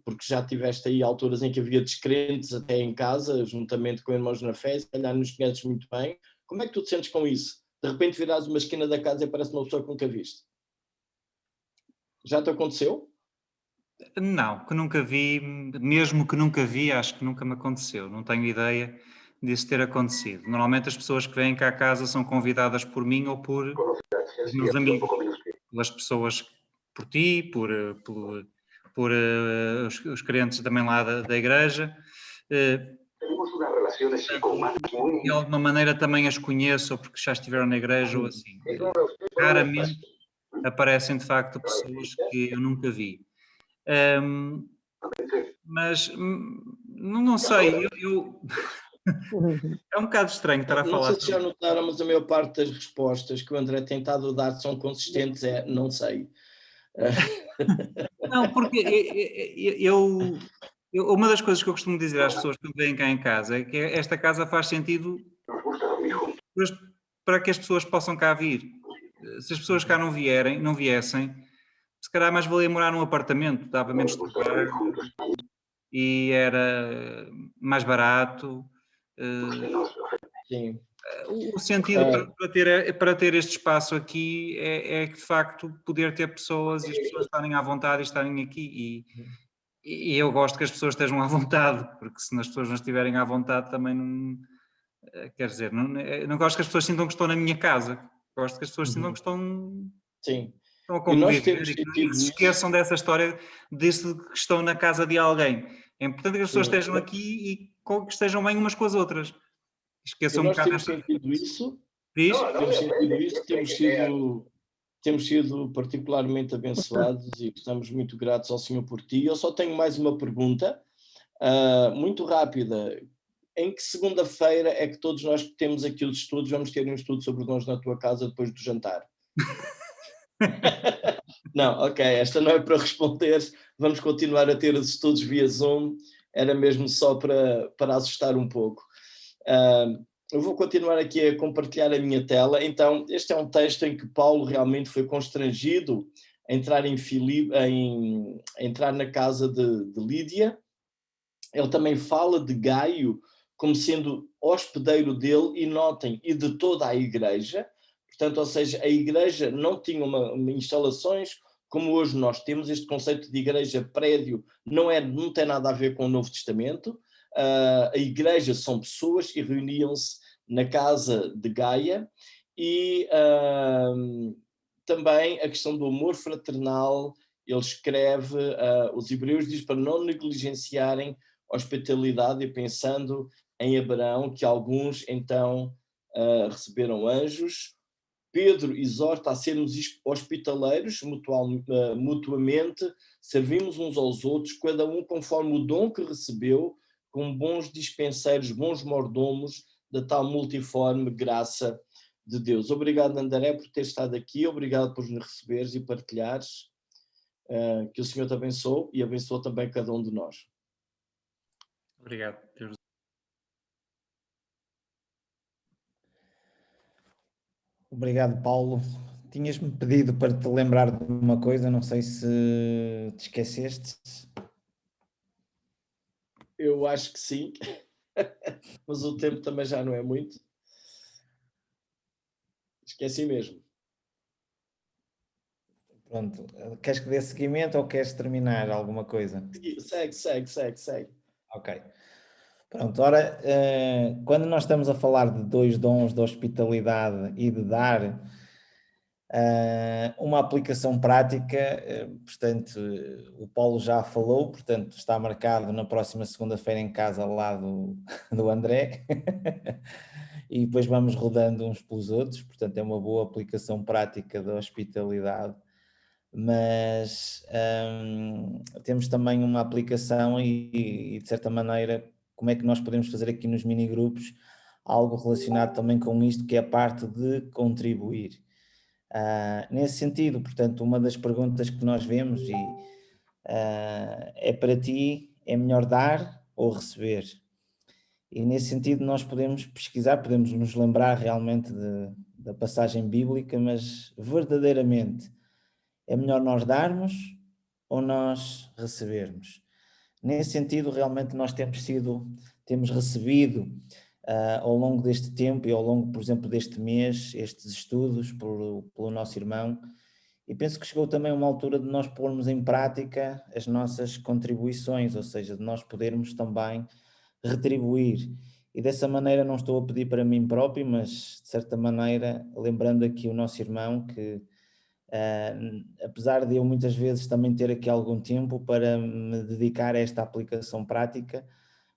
porque já tiveste aí alturas em que havia descrentes até em casa, juntamente com irmãos na fé, se calhar nos conheces muito bem. Como é que tu te sentes com isso? De repente virás uma esquina da casa e aparece uma pessoa que nunca viste. Já te aconteceu? Não, que nunca vi, mesmo que nunca vi, acho que nunca me aconteceu. Não tenho ideia disso ter acontecido. Normalmente as pessoas que vêm cá a casa são convidadas por mim ou por os meus amigos, pelas pessoas, por ti, por os crentes também lá da igreja. De alguma maneira também as conheço, ou porque já estiveram na igreja ou assim. Raramente aparecem de facto pessoas que eu nunca vi. Mas não sei, é um bocado estranho estar a falar. Não sei se já notaram, mas a maior parte das respostas que o André tem tentado dar são consistentes, não sei. Não, porque uma das coisas que eu costumo dizer às pessoas que vêm cá em casa é que esta casa faz sentido para que as pessoas possam cá vir. Se as pessoas cá não viessem, se calhar mais valia morar num apartamento, dava menos trabalho e era mais barato. Sim. O sentido para ter este espaço aqui é que de facto poder ter pessoas e as pessoas estarem à vontade e estarem aqui e eu gosto que as pessoas estejam à vontade, porque se as pessoas não estiverem à vontade também não, quer dizer, não gosto que as pessoas sintam que estão na minha casa, gosto que as pessoas sintam que estão a conviver e que se esqueçam dessa história de que estão na casa de alguém. É importante que as pessoas estejam aqui e que estejam bem umas com as outras. Esqueçam um bocado temos sentido isso. Diz? Temos sentido isso, temos sido particularmente abençoados e estamos muito gratos ao Senhor por ti. Eu só tenho mais uma pergunta, muito rápida. Em que segunda-feira é que todos nós que temos aqui os estudos vamos ter um estudo sobre dons na tua casa depois do jantar? Não, ok, esta não é para responder. Vamos continuar a ter os estudos via Zoom. Era mesmo só para assustar um pouco. Eu vou continuar aqui a compartilhar a minha tela. Então, este é um texto em que Paulo realmente foi constrangido a entrar entrar na casa de Lídia. Ele também fala de Gaio como sendo hospedeiro dele, e notem, e de toda a igreja. Portanto, ou seja, a igreja não tinha instalações como hoje nós temos. Este conceito de igreja prédio não tem nada a ver com o Novo Testamento. A igreja são pessoas e reuniam-se na casa de Gaia, e também a questão do amor fraternal. Ele escreve, os Hebreus diz para não negligenciarem a hospitalidade, e pensando em Abraão, que alguns então receberam anjos. Pedro exorta a sermos hospitaleiros mutuamente, servimos uns aos outros, cada um conforme o dom que recebeu, como bons dispenseiros, bons mordomos da tal multiforme graça de Deus. Obrigado, André, por ter estado aqui, obrigado por nos receberes e partilhares. Que o Senhor te abençoe e abençoe também cada um de nós. Obrigado. Deus. Obrigado, Paulo. Tinhas-me pedido para te lembrar de uma coisa, não sei se te esqueceste. Eu acho que sim, mas o tempo também já não é muito. Esqueci mesmo. Pronto, queres que dê seguimento ou queres terminar alguma coisa? Segue. Ok. Pronto, ora, quando nós estamos a falar de dois dons de hospitalidade e de dar, uma aplicação prática, portanto, o Paulo já falou, portanto, está marcado na próxima segunda-feira em casa lá do André, e depois vamos rodando uns pelos outros, portanto, é uma boa aplicação prática da hospitalidade. Mas temos também uma aplicação e, de certa maneira, como é que nós podemos fazer aqui nos mini-grupos algo relacionado também com isto, que é a parte de contribuir. Nesse sentido, portanto, uma das perguntas que nós vemos é: para ti, é melhor dar ou receber? E nesse sentido nós podemos pesquisar, podemos nos lembrar realmente da passagem bíblica, mas verdadeiramente é melhor nós darmos ou nós recebermos? Nesse sentido, realmente nós temos recebido ao longo deste tempo e ao longo, por exemplo, deste mês, estes estudos pelo nosso irmão, e penso que chegou também uma altura de nós pormos em prática as nossas contribuições, ou seja, de nós podermos também retribuir. E dessa maneira não estou a pedir para mim próprio, mas de certa maneira lembrando aqui o nosso irmão que, apesar de eu muitas vezes também ter aqui algum tempo para me dedicar a esta aplicação prática,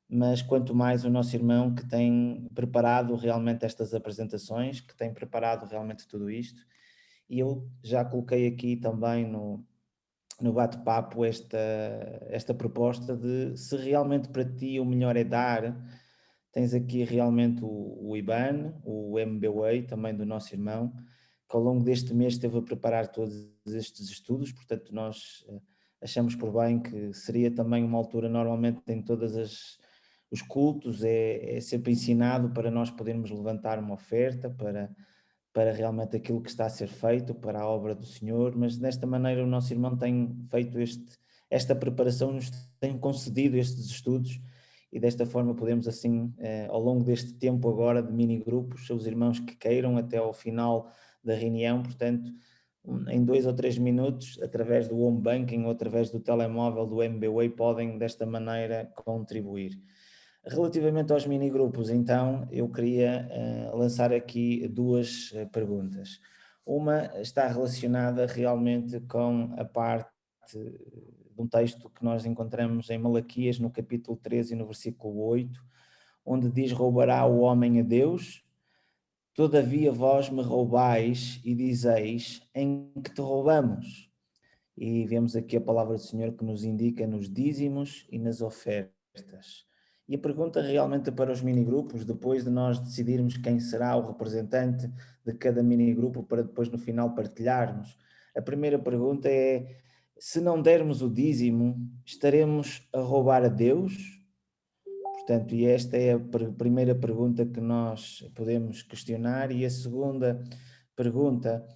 mas quanto mais o nosso irmão que tem preparado realmente estas apresentações, que tem preparado realmente tudo isto, e eu já coloquei aqui também no bate-papo esta proposta de, se realmente para ti o melhor é dar, tens aqui realmente o IBAN, o MBWay também do nosso irmão, que ao longo deste mês esteve a preparar todos estes estudos, portanto nós achamos por bem que seria também uma altura, normalmente em todas os cultos é sempre ensinado para nós podermos levantar uma oferta para realmente aquilo que está a ser feito, para a obra do Senhor, mas desta maneira o nosso irmão tem feito esta preparação, nos tem concedido estes estudos, e desta forma podemos assim, ao longo deste tempo agora de mini-grupos, os irmãos que queiram até ao final da reunião, portanto, em 2 ou 3 minutos, através do home banking ou através do telemóvel do MBWay, podem desta maneira contribuir. Relativamente aos mini-grupos, então, eu queria lançar aqui 2 perguntas. Uma está relacionada realmente com a parte de um texto que nós encontramos em Malaquias, no capítulo 13 e no versículo 8, onde diz: roubará o homem a Deus? Todavia vós me roubais e dizeis: em que te roubamos? E vemos aqui a palavra do Senhor que nos indica nos dízimos e nas ofertas. E a pergunta realmente para os mini-grupos, depois de nós decidirmos quem será o representante de cada mini-grupo para depois no final partilharmos, a primeira pergunta é: se não dermos o dízimo, estaremos a roubar a Deus? Portanto, e esta é a primeira pergunta que nós podemos questionar, e a segunda pergunta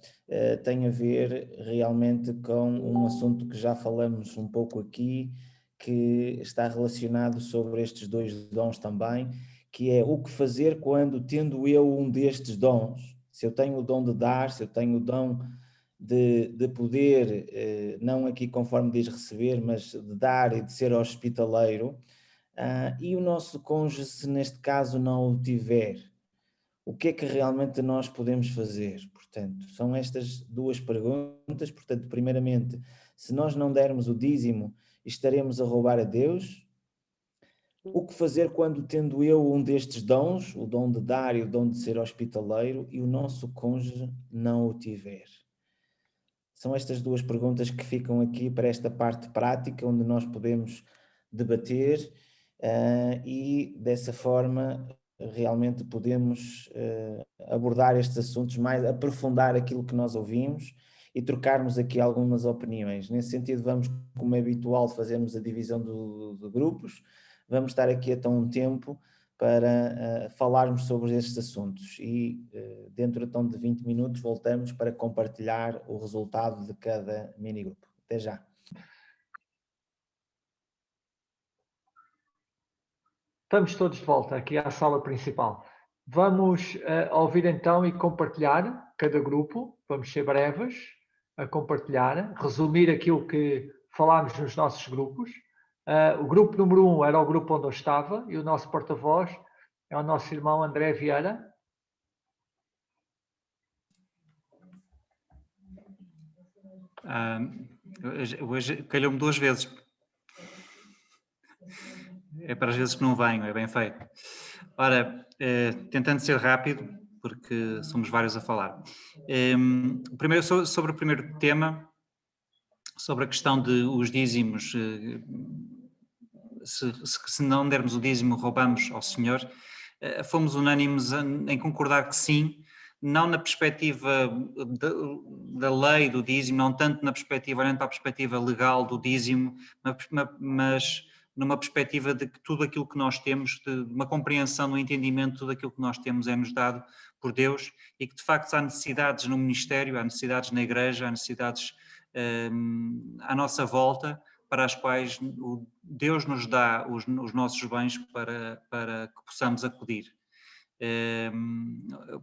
tem a ver realmente com um assunto que já falamos um pouco aqui, que está relacionado sobre estes 2 dons também, que é o que fazer quando, tendo eu um destes dons, se eu tenho o dom de dar, se eu tenho o dom de poder, não aqui conforme diz receber, mas de dar e de ser hospitaleiro, E o nosso cônjuge, se neste caso não o tiver, o que é que realmente nós podemos fazer? Portanto, são estas duas perguntas. Portanto, primeiramente, se nós não dermos o dízimo, estaremos a roubar a Deus? O que fazer quando, tendo eu um destes dons, o dom de dar e o dom de ser hospitaleiro, e o nosso cônjuge não o tiver? São estas duas perguntas que ficam aqui para esta parte prática, onde nós podemos debater e, dessa forma, realmente podemos abordar estes assuntos, mais aprofundar aquilo que nós ouvimos e trocarmos aqui algumas opiniões. Nesse sentido, vamos, como é habitual, fazermos a divisão de grupos. Vamos estar aqui até um tempo para falarmos sobre estes assuntos e dentro então de 20 minutos voltamos para compartilhar o resultado de cada minigrupo. Até já. Estamos todos de volta aqui à sala principal. Vamos ouvir então e compartilhar cada grupo. Vamos ser breves a compartilhar, resumir aquilo que falámos nos nossos grupos. O grupo número 1 era o grupo onde eu estava e o nosso porta-voz é o nosso irmão André Vieira. Hoje calhou-me 2 vezes. É para as vezes que não venho, é bem feito. Ora, tentando ser rápido, porque somos vários a falar. Primeiro, sobre o primeiro tema, sobre a questão de os dízimos, se não dermos o dízimo, roubamos ao Senhor. Fomos unânimes em concordar que sim, não na perspectiva da lei do dízimo, não tanto na perspectiva, olhando para a perspectiva legal do dízimo, mas numa perspectiva de que tudo aquilo que nós temos, de uma compreensão, um entendimento de tudo aquilo que nós temos é-nos dado por Deus e que de facto há necessidades no ministério, há necessidades na igreja, há necessidades à nossa volta, para as quais Deus nos dá os nossos bens para que possamos acudir.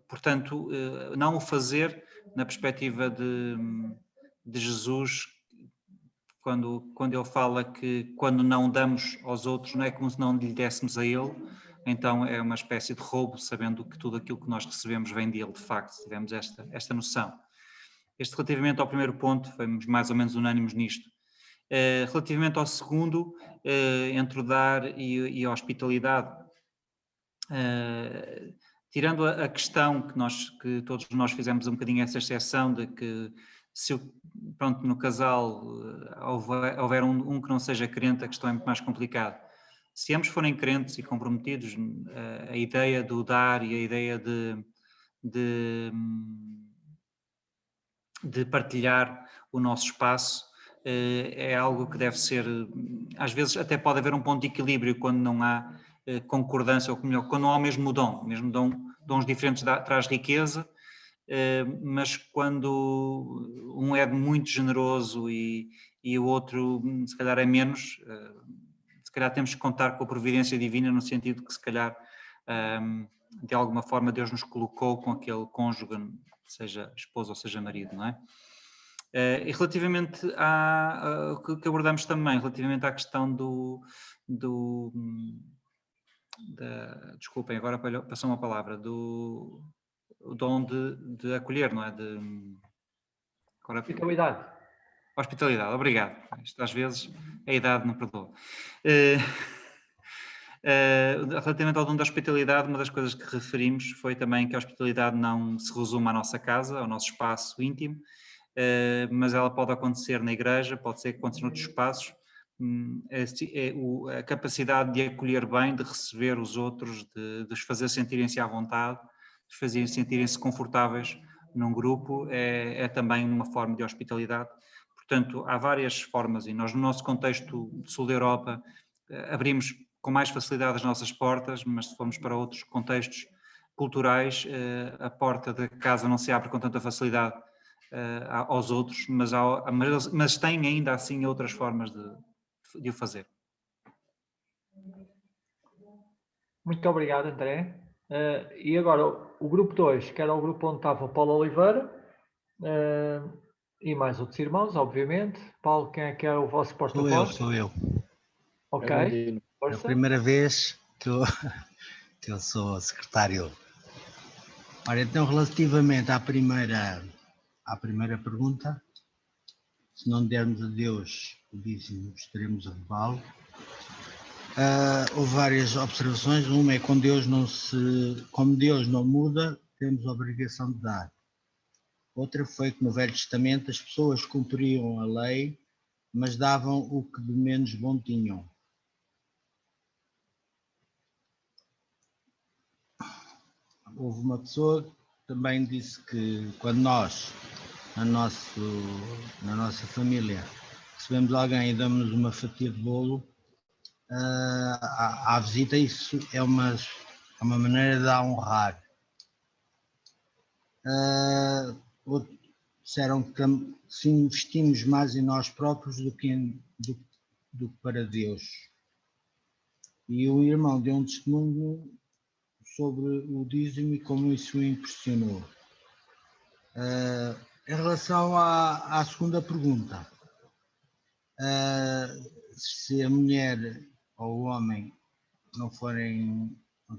Portanto, não o fazer na perspectiva de Jesus, quando ele fala que quando não damos aos outros, não é como se não lhe dessemos a ele, então é uma espécie de roubo, sabendo que tudo aquilo que nós recebemos vem dele, de facto, tivemos esta noção. Relativamente ao primeiro ponto, fomos mais ou menos unânimes nisto. Relativamente ao segundo, entre o dar e a hospitalidade, tirando a questão que todos nós fizemos um bocadinho essa exceção de que se no casal houver um que não seja crente, a questão é muito mais complicada. Se ambos forem crentes e comprometidos, a ideia do dar e a ideia de partilhar o nosso espaço é algo que deve ser, às vezes até pode haver um ponto de equilíbrio quando não há concordância, ou melhor, quando não há o mesmo dons diferentes traz riqueza, mas quando um é muito generoso e o outro se calhar é menos, se calhar temos que contar com a providência divina, no sentido que se calhar de alguma forma Deus nos colocou com aquele cônjuge, seja esposa ou seja marido, não é? E relativamente que abordamos também, relativamente à questão desculpem, agora passou uma palavra, do dom de acolher, não é? Hospitalidade, obrigado. Isto, às vezes a idade não perdoa. Relativamente ao dom da hospitalidade, uma das coisas que referimos foi também que a hospitalidade não se resume à nossa casa, ao nosso espaço íntimo, mas ela pode acontecer na igreja, pode ser acontecer noutros espaços. A capacidade de acolher bem, de receber os outros, de os fazer sentirem-se à vontade, de os fazer sentirem-se confortáveis num grupo, é também uma forma de hospitalidade. Portanto, há várias formas e nós, no nosso contexto do sul da Europa, abrimos com mais facilidade as nossas portas, mas se formos para outros contextos culturais, a porta da casa não se abre com tanta facilidade aos outros, mas tem ainda assim outras formas de o fazer. Muito obrigado, André. E agora o grupo 2, que era o grupo onde estava o Paulo Oliveira e mais outros irmãos, obviamente. Paulo, quem é que é o vosso porta-voz? Sou eu. Ok. É a primeira vez que eu sou secretário. Ora, então, relativamente à primeira pergunta, se não dermos a Deus o dízimo, estaremos a roubá-lo. Houve várias observações. Uma é como Deus não muda, temos a obrigação de dar. Outra foi que no Velho Testamento as pessoas cumpriam a lei, mas davam o que de menos bom tinham. Houve uma pessoa que também disse que quando nós, na nossa família, recebemos alguém e damos uma fatia de bolo, à visita, isso é uma maneira de a honrar. Disseram que se investimos mais em nós próprios do que para Deus. E o irmão deu um testemunho sobre o dízimo e como isso o impressionou. Em relação à segunda pergunta, se a mulher ou o homem não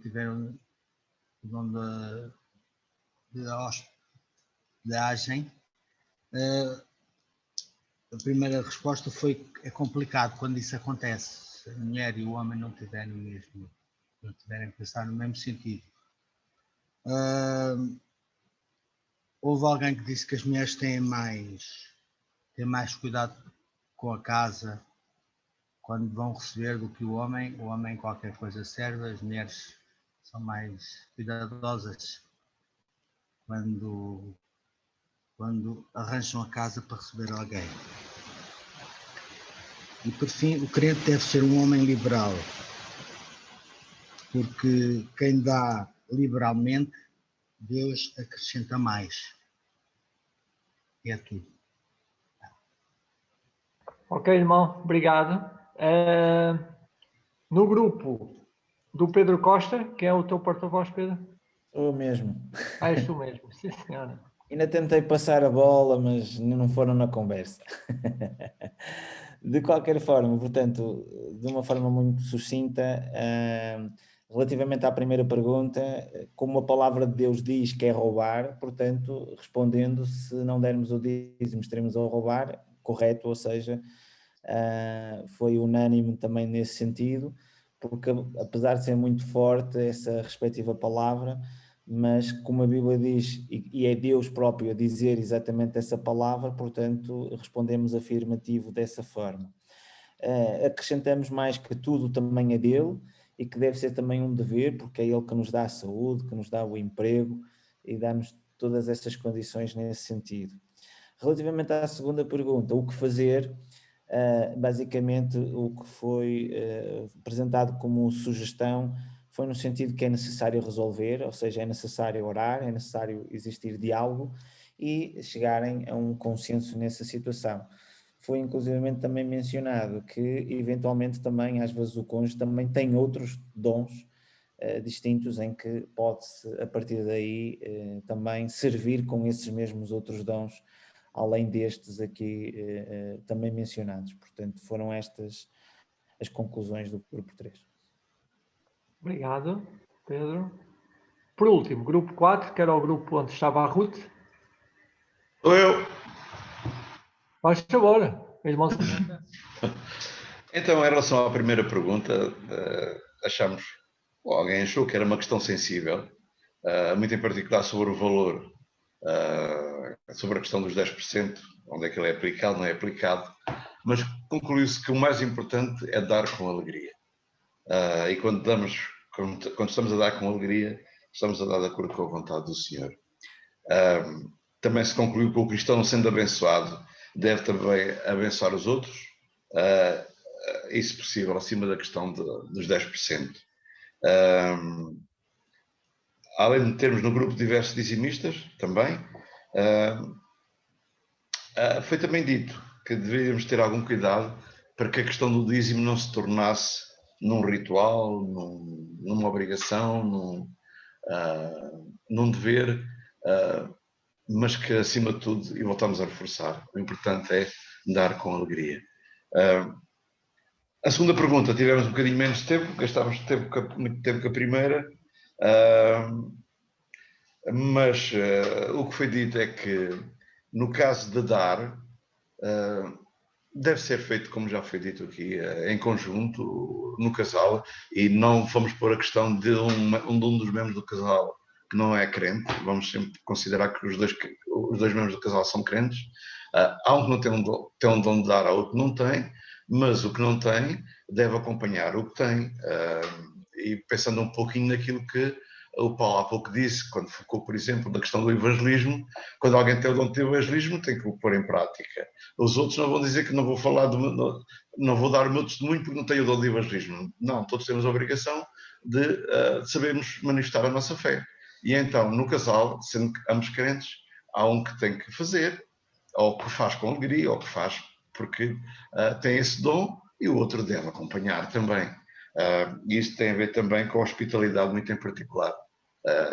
tiveram o dom de agem, a primeira resposta foi que é complicado quando isso acontece, se a mulher e o homem não tiverem que pensar no mesmo sentido. Houve alguém que disse que as mulheres têm mais cuidado com a casa quando vão receber do que o homem. O homem qualquer coisa serve, as mulheres são mais cuidadosas quando arranjam a casa para receber alguém. E por fim, o crente deve ser um homem liberal, porque quem dá liberalmente, Deus acrescenta mais. E é tudo. Ok, irmão, obrigado. No grupo do Pedro Costa, que é o teu porta-voz, Pedro? O mesmo. És tu mesmo, sim senhora. Ainda tentei passar a bola, mas não foram na conversa. De qualquer forma, portanto, de uma forma muito sucinta, relativamente à primeira pergunta, como a palavra de Deus diz que é roubar, portanto, respondendo, se não dermos o dízimo, estaremos a roubar, correto, ou seja, foi unânime também nesse sentido, porque apesar de ser muito forte essa respectiva palavra, mas como a Bíblia diz, e é Deus próprio a dizer exatamente essa palavra, portanto, respondemos afirmativo dessa forma. Acrescentamos mais que tudo também é dele e que deve ser também um dever, porque é ele que nos dá a saúde, que nos dá o emprego e dá-nos todas essas condições nesse sentido. Relativamente à segunda pergunta, o que fazer? Basicamente, o que foi apresentado como sugestão foi no sentido que é necessário resolver, ou seja, é necessário orar, é necessário existir diálogo e chegarem a um consenso nessa situação. Foi inclusivamente também mencionado que eventualmente também, às vezes, o cônjuge também tem outros dons distintos em que pode-se, a partir daí, também servir com esses mesmos outros dons, além destes aqui também mencionados. Portanto, foram estas as conclusões do grupo 3. Obrigado, Pedro. Por último, grupo 4, que era o grupo onde estava a Ruth. Sou eu. Faz favor, irmão. Então, em relação à primeira pergunta, alguém achou que era uma questão sensível, muito em particular sobre o valor, sobre a questão dos 10%, onde é que ele é aplicado, não é aplicado, mas concluiu-se que o mais importante é dar com alegria. E quando estamos a dar com alegria, estamos a dar de acordo com a vontade do Senhor. Também se concluiu que o cristão, sendo abençoado, deve também abençoar os outros, e, se possível, acima da questão dos 10%. Além de termos no grupo diversos dizimistas, também, foi também dito que deveríamos ter algum cuidado para que a questão do dízimo não se tornasse num ritual, numa obrigação, num dever, mas que, acima de tudo, e voltamos a reforçar, o importante é dar com alegria. A segunda pergunta, tivemos um bocadinho menos tempo, gastámos muito tempo com a primeira, mas o que foi dito é que, no caso de dar, deve ser feito, como já foi dito aqui, em conjunto, no casal, e não vamos pôr a questão de um dos membros do casal que não é crente, vamos sempre considerar que os dois membros do casal são crentes. Há um que não tem um dom de dar, há outro que não tem, mas o que não tem deve acompanhar o que tem. E pensando um pouquinho naquilo que o Paulo há pouco disse, quando focou, por exemplo, na questão do evangelismo, quando alguém tem o dom de evangelismo, tem que o pôr em prática. Os outros não vão dizer que não vou falar, não vou dar o meu testemunho porque não tenho o dom de evangelismo. Não, todos temos a obrigação de sabermos manifestar a nossa fé. E então, no casal, sendo ambos crentes, há um que tem que fazer, ou que faz com alegria, ou que faz porque tem esse dom, e o outro deve acompanhar também. Isto tem a ver também com a hospitalidade muito em particular.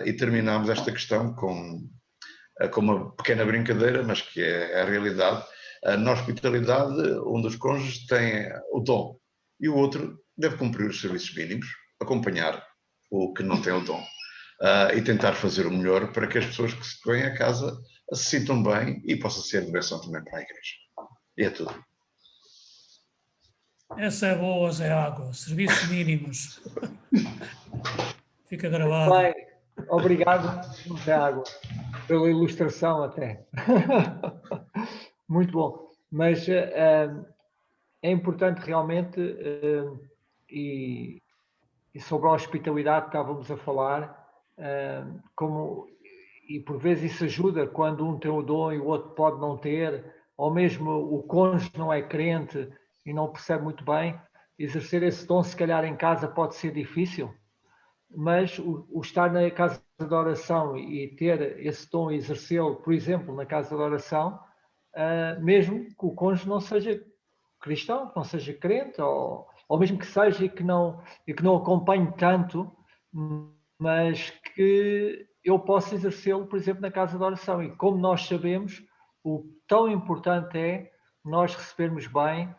E terminamos esta questão com uma pequena brincadeira, mas que é a realidade. Na hospitalidade, um dos cônjuges tem o dom e o outro deve cumprir os serviços mínimos, acompanhar o que não tem o dom e tentar fazer o melhor para que as pessoas que se vêm à casa se sintam bem e possa ser bênção também para a igreja. E é tudo. Essa é boa, Zé Água. Serviços mínimos. Fica gravado. Bem, obrigado, Zé Água, pela ilustração até. Muito bom. Mas é importante realmente, e sobre a hospitalidade que estávamos a falar, e por vezes isso ajuda quando um tem o dom e o outro pode não ter, ou mesmo o cônjuge não é crente e não percebe muito bem, exercer esse dom se calhar em casa pode ser difícil, mas o estar na casa de oração e ter esse dom e exercê-lo, por exemplo, na casa de oração, mesmo que o cônjuge não seja cristão, que não seja crente, ou mesmo que seja e que não acompanhe tanto, mas que eu possa exercê-lo, por exemplo, na casa de oração. E como nós sabemos, o tão importante é nós recebermos bem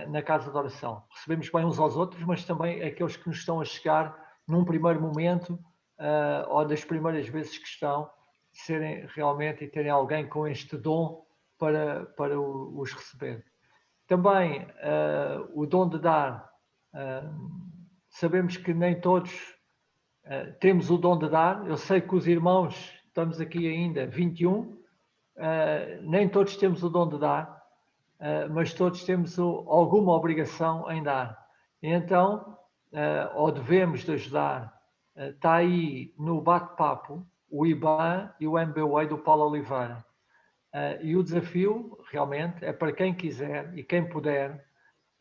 na casa de oração. Recebemos bem uns aos outros, mas também aqueles que nos estão a chegar num primeiro momento, ou das primeiras vezes que estão, serem realmente e terem alguém com este dom para os receber. Também o dom de dar. Sabemos que nem todos temos o dom de dar. Eu sei que os irmãos, estamos aqui ainda 21, nem todos temos o dom de dar, mas todos temos alguma obrigação em dar. E então, ou devemos de ajudar. Está aí no bate-papo o IBAN e o MBWay do Paulo Oliveira. E o desafio, realmente, é para quem quiser e quem puder,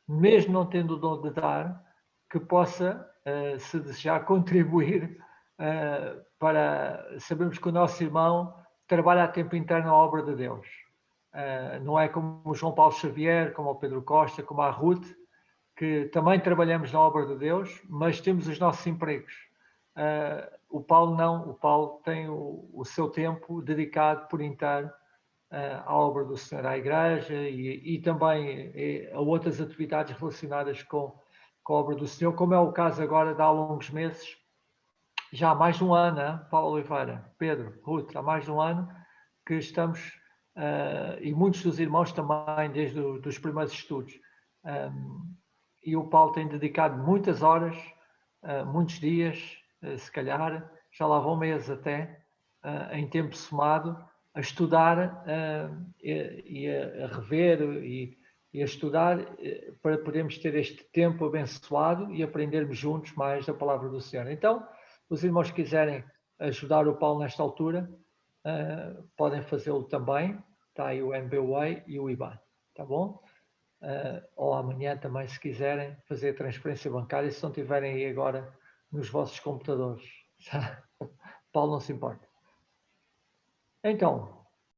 mesmo não tendo o dom de dar, que possa, se desejar, contribuir para... Sabemos que o nosso irmão trabalha a tempo inteiro na obra de Deus. Não é como o João Paulo Xavier, como o Pedro Costa, como a Ruth, que também trabalhamos na obra de Deus, mas temos os nossos empregos. O Paulo não, o Paulo tem o seu tempo dedicado por inteiro à obra do Senhor, à igreja e também a outras atividades relacionadas com a obra do Senhor, como é o caso agora de há longos meses, já há mais de um ano, hein, Paulo Oliveira, Pedro, Ruth, há mais de um ano que estamos, e muitos dos irmãos também, desde os primeiros estudos, e o Paulo tem dedicado muitas horas, muitos dias, se calhar, já lá vão meses até, em tempo somado, a estudar e a rever e a estudar para podermos ter este tempo abençoado e aprendermos juntos mais da palavra do Senhor. Então, os irmãos que quiserem ajudar o Paulo nesta altura, podem fazê-lo também. Está aí o MBWay e o IBAN, tá bom? Ou amanhã também, se quiserem fazer a transferência bancária, se não tiverem aí agora nos vossos computadores. Paulo não se importa. Então,